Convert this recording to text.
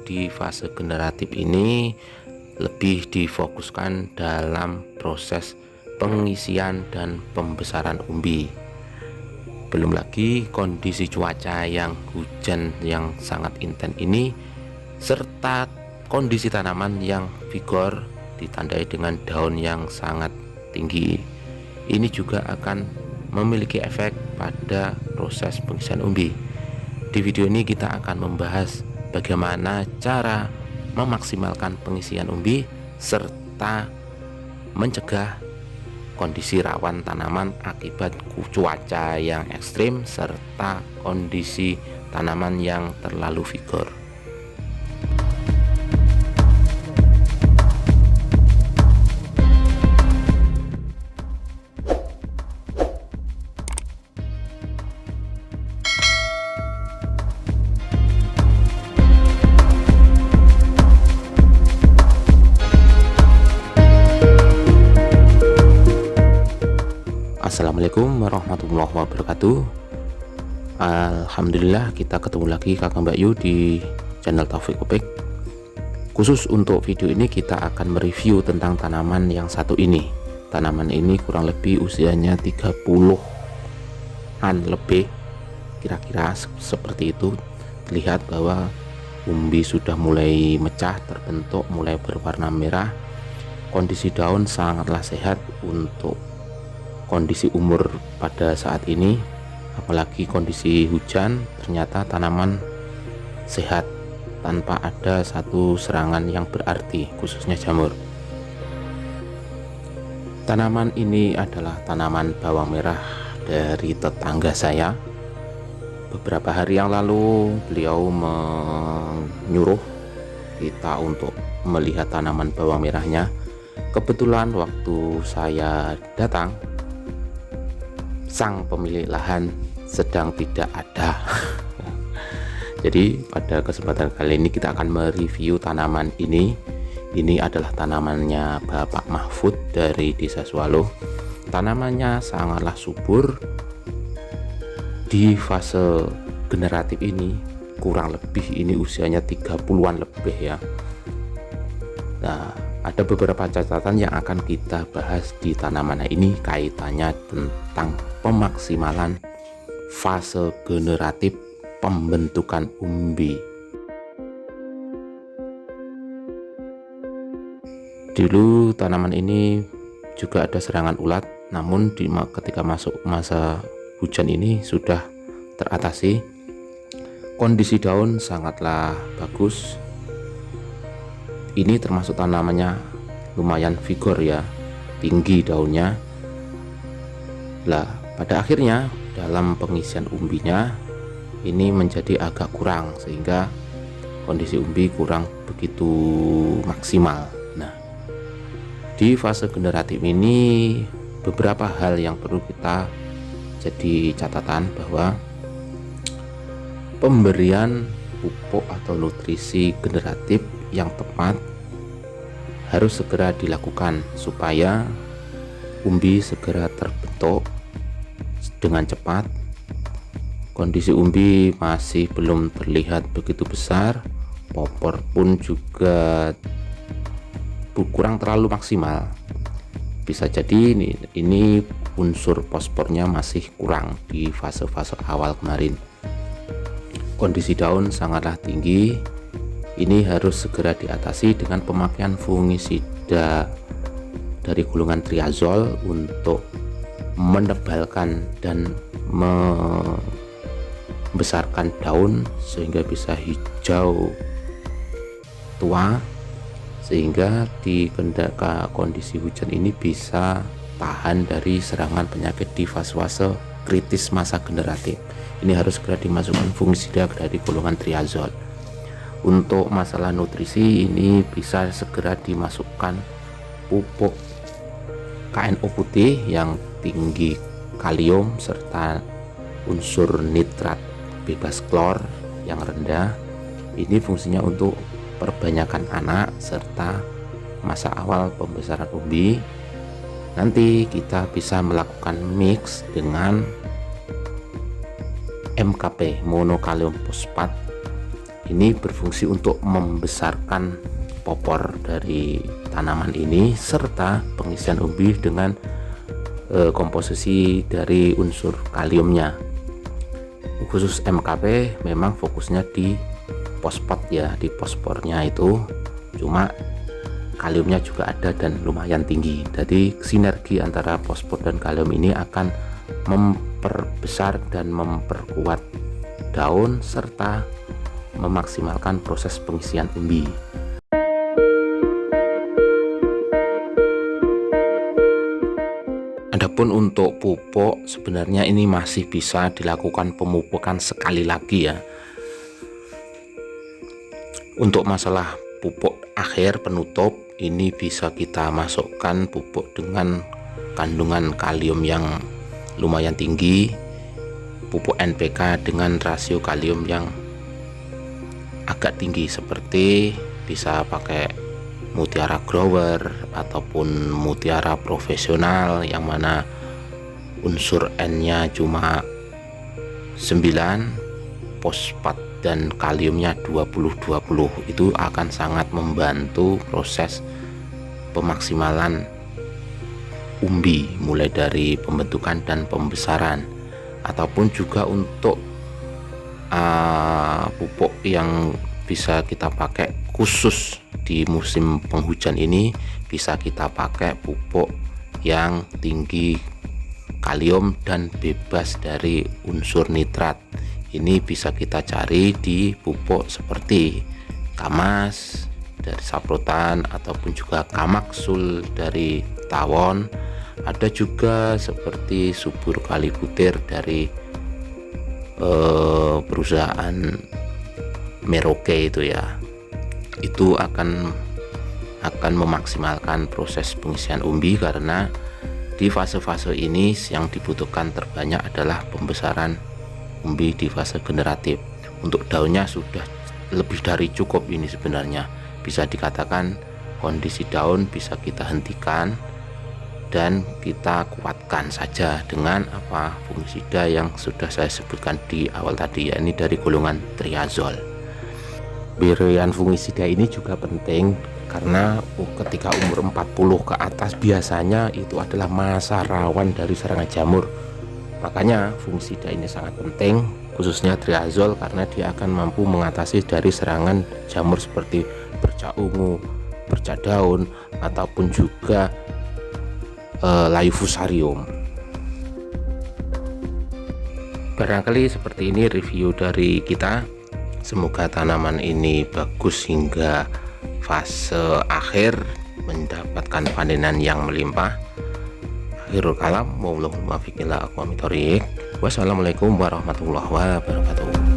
di fase generatif ini lebih difokuskan dalam proses pengisian dan pembesaran umbi. Belum lagi kondisi cuaca yang hujan yang sangat intens ini, serta kondisi tanaman yang vigor ditandai dengan daun yang sangat tinggi. Ini juga akan memiliki efek pada proses pengisian umbi. Di video ini kita akan membahas bagaimana cara memaksimalkan pengisian umbi serta mencegah kondisi rawan tanaman akibat cuaca yang ekstrim serta kondisi tanaman yang terlalu vigor. Assalamualaikum warahmatullahi wabarakatuh. Alhamdulillah kita ketemu lagi kakak Mbak Yu di channel Taufik Opik. Khusus untuk video ini kita akan mereview tentang tanaman yang satu ini. Tanaman ini kurang lebih usianya 30-an lebih, kira-kira seperti itu. Terlihat bahwa umbi sudah mulai mecah, terbentuk, mulai berwarna merah. Kondisi daun sangatlah sehat untuk kondisi umur pada saat ini, apalagi kondisi hujan. Ternyata tanaman sehat tanpa ada satu serangan yang berarti, khususnya jamur. Tanaman ini adalah tanaman bawang merah dari tetangga saya. Beberapa hari yang lalu beliau menyuruh kita untuk melihat tanaman bawang merahnya. Kebetulan waktu saya datang, sang pemilik lahan sedang tidak ada. Jadi pada kesempatan kali ini kita akan mereview tanaman ini. Ini adalah tanamannya Bapak Mahfud dari Desa Swalo. Tanamannya sangatlah subur. Di fase generatif ini kurang lebih ini usianya 30-an lebih ya. Nah, ada beberapa catatan yang akan kita bahas di tanaman ini kaitannya tentang pemaksimalan fase generatif pembentukan umbi. Dulu tanaman ini juga ada serangan ulat, namun ketika masuk masa hujan ini sudah teratasi. Kondisi daun sangatlah bagus. Ini termasuk tanamannya lumayan vigor ya, tinggi daunnya. Lah, pada akhirnya dalam pengisian umbinya ini menjadi agak kurang, sehingga kondisi umbi kurang begitu maksimal. Nah, di fase generatif ini beberapa hal yang perlu kita jadi catatan, bahwa pemberian pupuk atau nutrisi generatif yang tepat harus segera dilakukan supaya umbi segera terbentuk dengan cepat. Kondisi umbi masih belum terlihat begitu besar, popor pun juga kurang terlalu maksimal. Bisa jadi ini unsur fosfornya masih kurang di fase-fase awal kemarin. Kondisi daun sangatlah tinggi. Ini harus segera diatasi dengan pemakaian fungisida dari golongan triazol untuk menebalkan dan membesarkan daun sehingga bisa hijau tua, sehingga di kondisi hujan ini bisa tahan dari serangan penyakit di fase-fase kritis masa generatif. Ini harus segera dimasukkan fungisida dari golongan triazol. Untuk masalah nutrisi ini bisa segera dimasukkan pupuk KNO putih yang tinggi kalium serta unsur nitrat bebas klor yang rendah. Ini fungsinya untuk perbanyakan anak serta masa awal pembesaran umbi. Nanti kita bisa melakukan mix dengan MKP, monokalium fosfat, ini berfungsi untuk membesarkan popor dari tanaman ini serta pengisian umbi dengan komposisi dari unsur kaliumnya. Khusus MKP memang fokusnya di fosfat ya, di fosfornya itu, cuma kaliumnya juga ada dan lumayan tinggi. Jadi sinergi antara fosfor dan kalium ini akan memperbesar dan memperkuat daun serta memaksimalkan proses pengisian umbi. Adapun untuk pupuk, sebenarnya ini masih bisa dilakukan pemupukan sekali lagi ya. Untuk masalah pupuk akhir penutup, ini bisa kita masukkan pupuk dengan kandungan kalium yang lumayan tinggi, pupuk NPK dengan rasio kalium yang agak tinggi, seperti bisa pakai Mutiara Grower ataupun Mutiara Profesional yang mana unsur N-nya cuma 9, fosfat dan kaliumnya 20-20. Itu akan sangat membantu proses pemaksimalan umbi, mulai dari pembentukan dan pembesaran. Ataupun juga untuk pupuk yang bisa kita pakai khusus di musim penghujan ini, bisa kita pakai pupuk yang tinggi kalium dan bebas dari unsur nitrat. Ini bisa kita cari di pupuk seperti Kamas dari Saprotan ataupun juga Kamaksul dari Tawon. Ada juga seperti subur kalibutir dari perusahaan Merauke itu ya. Itu akan memaksimalkan proses pengisian umbi, karena di fase-fase ini yang dibutuhkan terbanyak adalah pembesaran umbi di fase generatif. Untuk daunnya sudah lebih dari cukup ini sebenarnya. Bisa dikatakan kondisi daun bisa kita hentikan dan kita kuatkan saja dengan fungisida yang sudah saya sebutkan di awal tadi, ya, ini dari golongan triazol. Pemberian fungisida ini juga penting karena ketika umur 40 ke atas biasanya itu adalah masa rawan dari serangan jamur. Makanya fungisida ini sangat penting, khususnya triazol, karena dia akan mampu mengatasi dari serangan jamur seperti bercak ungu, bercak daun, ataupun juga layu fusarium. Barangkali seperti ini review dari kita. Semoga tanaman ini bagus hingga fase akhir, mendapatkan panenan yang melimpah. Akhirul kalam, wassalamualaikum warahmatullahi wabarakatuh.